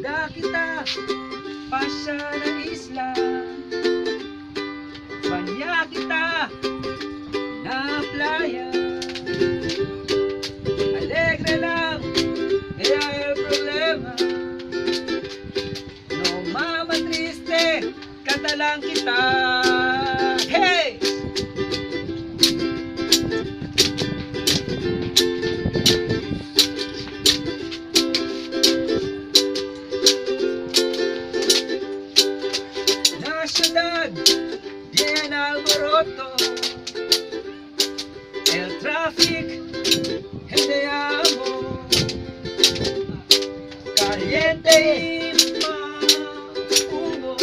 Da kita pasya ng isla, banya kita na playa. Alegre lang, kaya el problema. No mama triste, kanta lang kita. Hey! Na syudad, bien alboroto, el traffic, gente amo, caliente y humo.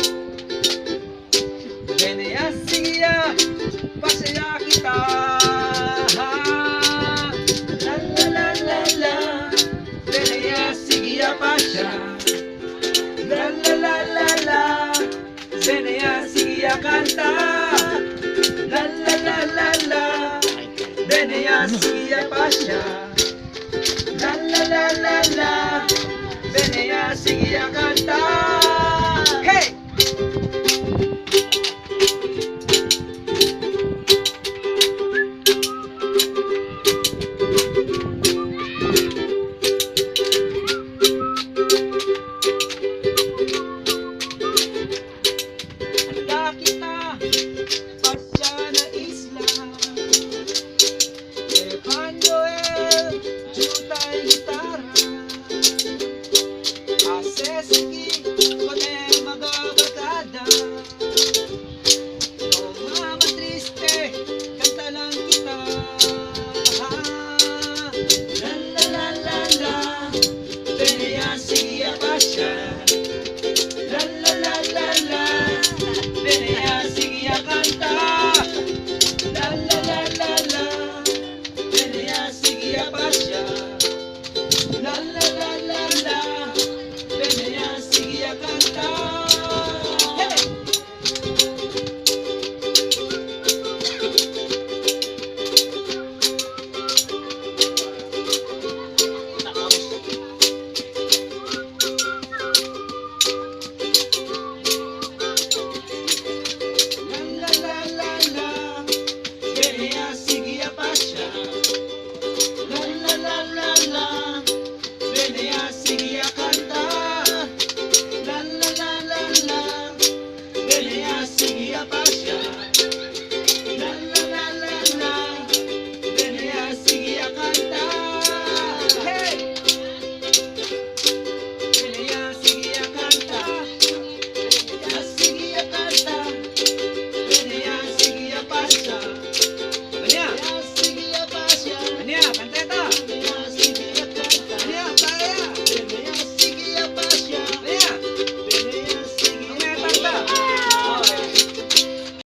Venía siya, pasaya kita. La la la la la, venía siya pasya. La la la la la, venía siya kanta. La la la la la, venía siya pasya. La la la la la, venía siya kanta. Hey! Da kita pasya na isla, Evangelio, jutay gitara, asesigi, con el mga barkada.